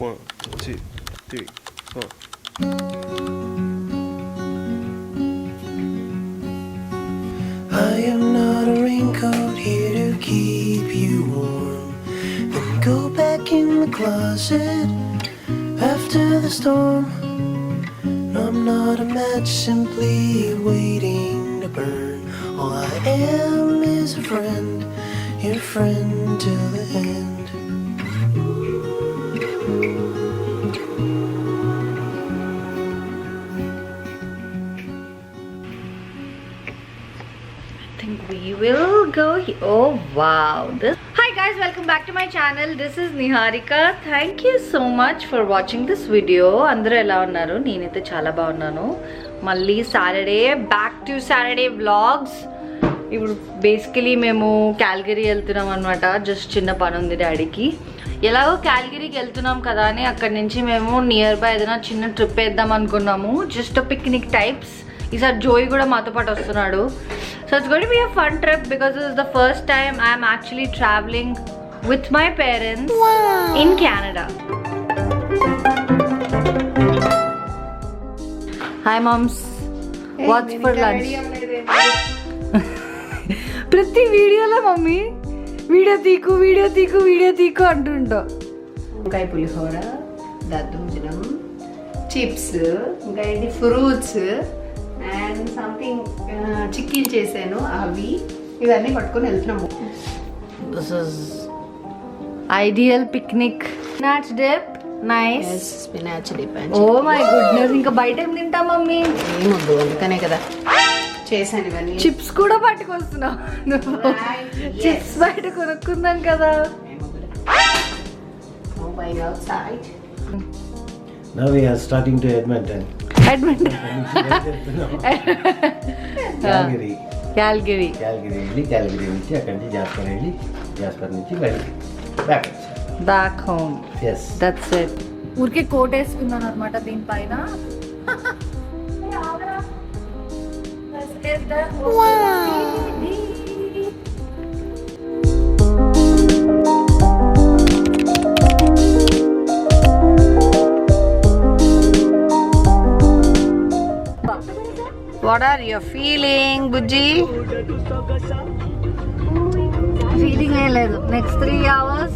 1, 2, 3, 4. I am not a raincoat here to keep you warm. Then go back in the closet after the storm. No, I'm not a match simply waiting to burn. All I am is a friend, your friend till the end. We will go here. Oh wow, this. Hi guys, welcome back to my channel. This is Niharika. Thank you so much for watching this video. Andaru ela unnaru? Nenaithe chaala baagunnanu. Malli Saturday, back to Saturday vlogs. ఇప్పుడు basically మేము క్యాల్గరీ వెళ్తున్నాం అనమాట. Just చిన్న పని ఉంది డాడీకి. ఎలాగో క్యాల్గరీకి వెళ్తున్నాం కదా అని అక్కడి నుంచి మేము నియర్ బై ఏదైనా చిన్న ట్రిప్ వేద్దాం అనుకున్నాము. Just picnic types. ఈసారి జోయి కూడా మాతో పాటు వస్తున్నాడు. So it's going to be a fun trip because this is the first time I am actually traveling with my parents in Canada. Hi moms. Hey, what's for lunch? ప్రతి వీడియోలో mummy video తీకు అంటుంటా. వంకాయ పులిహోర, దద్దోజనం, chips, ఇంకా ఇది fruits and something చిక్కీలు చేశాను. అవి ఇవన్నీ పట్టుకొని వెళ్తున్నాము. This is ideal picnic. Spinach dip, nice. Spinach dip. Oh my goodness, ఇంకా బయట ఏం తింటా మమ్మీ? ఏమొద్దు, అందుకనే కదా చేశాను ఇవన్నీ. చిప్స్ కూడా పట్టుకొస్తున్నావు. చిప్స్ బయట కొనుక్కుందాం కదా. Now we are starting to Edmonton. Calgary నుంచి అక్కడి నుంచి జాస్పర్ వెళ్ళి జాస్పర్ నుంచి బ్యాక్ హోమ్. That's it. ఊరికే కోట్ వేసుకున్నాను అనమాట దీనిపైన. What are you feeling, Bujji? Feeling ఏ లేదు. Next 3 hours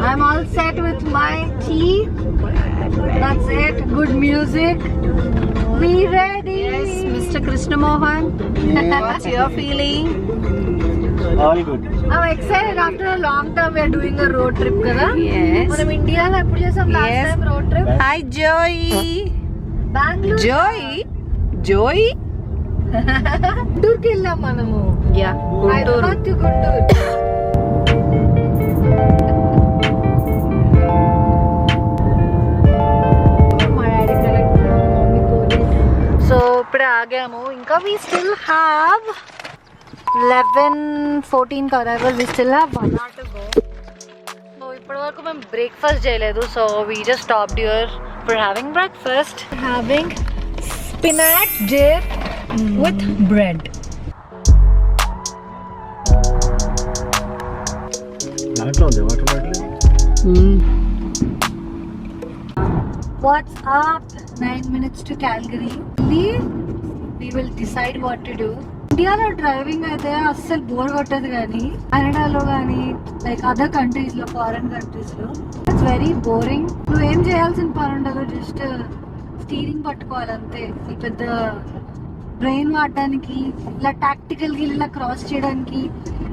I'm all set with my tea. That's it. Good music. We ready? Yes, Mr. Krishna Mohan. What's your feeling? All good. I'm excited. After a long time we are doing a road trip kada. Yes. మనం ఇండియాలో ఎప్పుడు చేసాం last time road trip? Hi Joy. Bangalore. Joy. గుంటూరుకి వెళ్ళాం మనము. Yeah. Hyderabad to Guntur. So ఇప్పుడే ఆగాము. ఇంకా we still have 11-14 cover. we still have 1 hour to go. So ఇప్పటి వరకు మేము బ్రేక్ఫాస్ట్ చేయలేదు. So we just stopped here for having breakfast. Having spinach dip with bread. What's up? 9 minutes to Calgary. We will decide what to do. ఇండియాలో driving అయితే అస్సలు bore కొట్టదు, కానీ కెనడాలో కానీ లైక్ అదర్ కంట్రీస్ లో, ఫారెన్ కంట్రీస్ లో it's very boring. నువ్వేం చేయాల్సిన పని ఉండదు, జస్ట్ స్టీరింగ్ పట్టుకోవాలంతే. ఈ పెద్ద బ్రెయిన్ వాడడానికి, ఇలా టాక్టికల్ గా ఇలా క్రాస్ చేయడానికి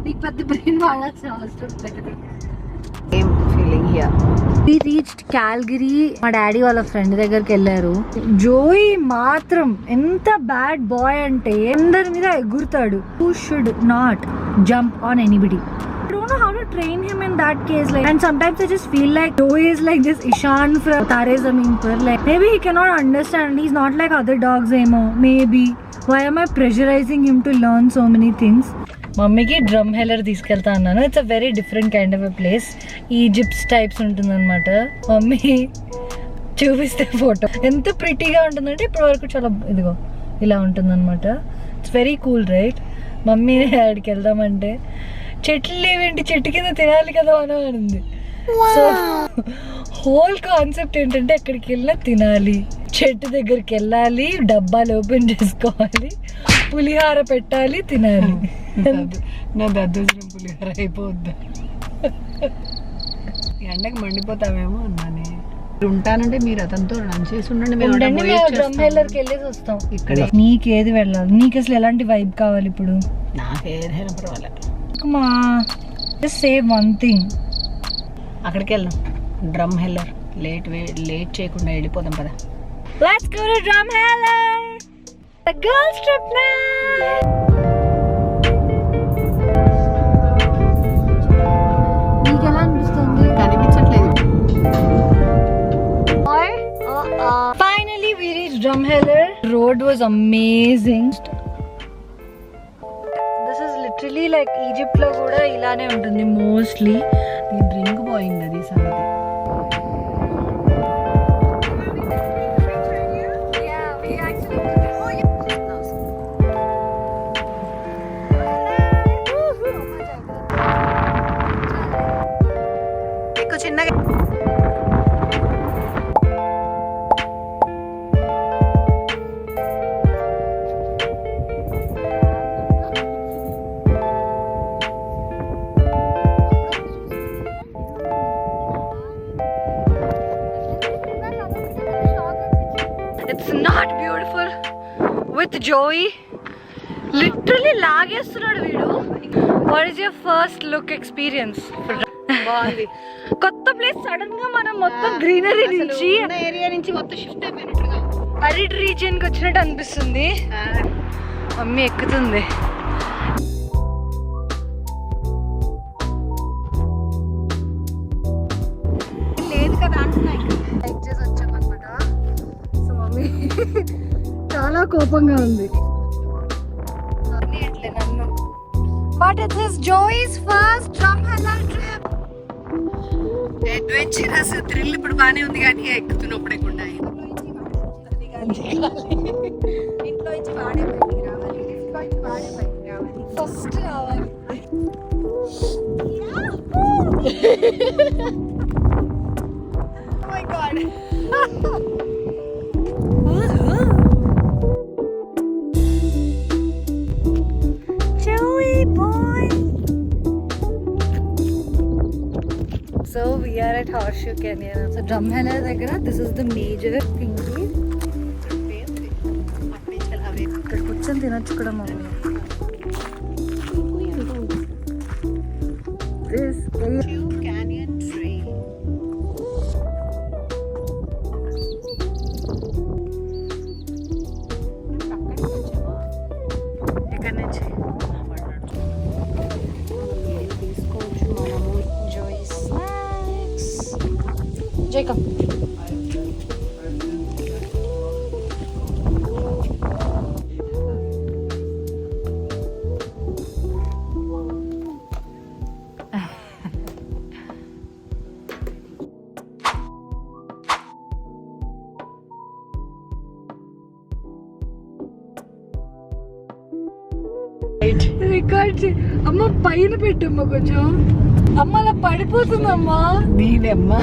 నీకు పెద్ద బ్రెయిన్ వాడాల్సిన అవసరం లేదు. Same feeling here. We reached Calgary. మా డాడీ వాళ్ళ ఫ్రెండ్ దగ్గరికి వెళ్ళారు. జోయి మాత్రం ఎంత బ్యాడ్ బాయ్ అంటే అందరి మీద ఎగురుతాడు. Who should not jump on anybody. I don't know how to train him in that case. Like, and sometimes I just feel like Joey is like this Ishan from Tare Zameen Par. Like, maybe he cannot understand. He's not like other dogs emo. Maybe. Why am I pressurizing him to learn so many things? మమ్మీకి drum Heller తీసుకెళ్తా అన్నాను. It's a very different kind of a place. Egypt's types ఉంటుంది అనమాట. Mummy చూపిస్తే photo ఎంత ప్రిటీగా ఉంటుందంటే ఇప్పటి వరకు చాలా ఇదిగో ఇలా ఉంటుంది అనమాట. It's very cool right. Mummy ఆడికి వెళ్దామంటే చెట్లు లేవేంటి, చెట్టు కింద తినాలి కదా అని అనింది. సో హోల్ కాన్సెప్ట్ ఏంటంటే ఎక్కడికి వెళ్ళినా తినాలి, చెట్టు దగ్గరికి వెళ్ళాలి, డబ్బాలు ఓపెన్ చేసుకోవాలి, పులిహార పెట్టాలి, తినాలి. నా దద్దోజనం పులిహోర అయిపోద్ది. ఎండకి మండిపోతామేమో అన్నానే. ఉంటానంటే మీరు అతనితో రన్ చేసి ఉండండి. డ్రమ్ హెల్లర్కి వెళ్ళేసి వస్తాం. ఇక్కడ నీకేది వెళ్ళాలి? నీకు అసలు ఎలాంటి వైబ్ కావాలి ఇప్పుడు? నాకు ఏదైనా పర్వాలేదు. మా సేవ్ వన్ థింగ్, అక్కడికి వెళ్దాం. డ్రమ్ హెల్లర్ లేట్ చేయకుండా వెళ్ళిపోదాం పదా. Let's go to Drumheller, the girls trip now. నీకు ఎలా అనిపిస్తుంది? కనిపించట్లేదు. Finally we reached Drumheller. Road was amazing. This is literally like Egypt లో కూడా ఇలానే ఉంటుంది మోస్ట్లీ. ఈ డ్రింక్ పోయింది, అది సంగతి. ఎక్కువ చిన్నగా. It's not beautiful with Joey. Literally లాగేస్తున్నాడు వీడు. What is your first look experience? బాగుంది. కొత్త ప్లేస్, సడన్ గా మనం మొత్తం గ్రీనరీ నుంచి ఏరియా నుంచి మొత్తం షిఫ్ట్ అయిపోయినట్టుగా అరిడ్ రీజియన్ కి వచ్చినట్టు అనిపిస్తుంది. మమ్మీ ఎక్కుతుంది. లేదు కదా అంటున్నాయి. లైక్ చేసి వచ్చామన్నమాట. సో మమ్మీ చాలా కోపంగా ఉంది. నన్ను but it's his Joyce's first Drumheller trip. Adventurous thrill ఇప్పుడు బానే ఉంది, కానీ ఎక్కుతున్నప్పుడు ఎక్కుండా ఇంట్లో నుంచి వాడే పైకి రావాలి, లిఫ్ట్లో నుంచి వాడే పైకి రావాలి, ఫస్ట్ రావాలి. Oh my God. Joey boy. So we are at Horseshoe Canyon. So Drumheller దగ్గర this is the major thing. ఇక్కడ కూర్చొని తినొచ్చు కూడా mummy. This is Canyon Trail. ఇక్కడ నుంచి తీసుకోవచ్చు మనము. Joey snacks. Jacob. రికార్డ్ అమ్మ పైన పెట్టమ్మా కొంచెం. అమ్మ అలా పడిపోతుందమ్మా. నీదమ్మా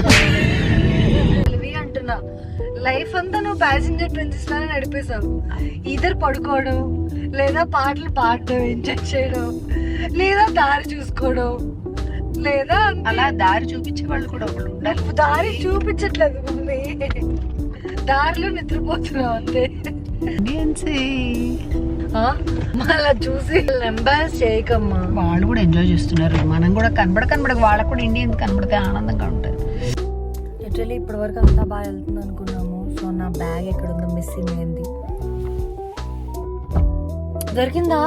అంటున్నా, లైఫ్ అంతా నువ్వు ప్యాసింజర్ ప్రిన్సెస్ లాగా నడిపేశావు. ఇద్దరు పడుకోవడం, లేదా పాటలు పాడడం, ఎంజాయ్ చేయడం, లేదా దారి చూసుకోవడం, లేదా అలా దారి చూపించే వాళ్ళు కూడా ఒకళ్ళు ఉండాలి. నాకు దారి చూపించట్లేదు మమ్మీ, దారిలో నిద్రపోతున్నావు అంతే. అలా చూసి ఎంబారస్ చేయకమ్మా. వాళ్ళు కూడా ఎంజాయ్ చేస్తున్నారు, మనం కూడా కనబడక వాళ్ళకు కూడా ఇండియన్ కనబడితే ఆనందంగా ఉంటుంది. లిటరలీ ఇప్పటి వరకు అంతా బాగా వెళ్తుంది అనుకున్నాము. సో నా బ్యాగ్ ఎక్కడ ఉందో మిస్సింగ్ అయింది. దొరికిందా?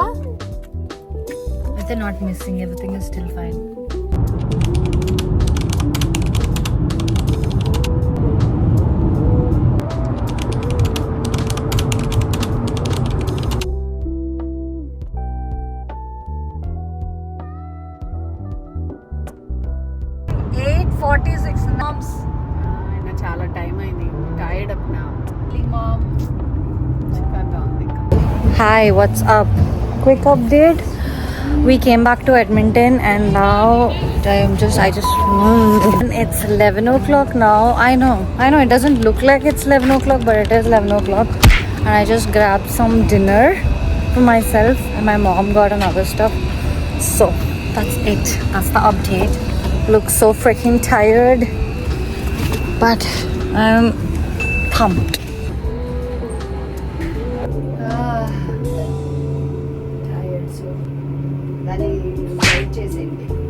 అయితే not missing, everything is still fine. చాలా టైం అయింది, టైర్డ్ అప్ నా. చికాగా ఉంది. Hi, what's up? Quick update. We came back to Edmonton and now I just it's 11 o'clock now. I know it doesn't look like it's 11 o'clock, but it is 11 o'clock. And I just grabbed some dinner for myself and my mom got another stuff. So that's it. That's the update. Look so freaking tired, but I'm pumped. Tired so దాన్ని flight చేసేయండి.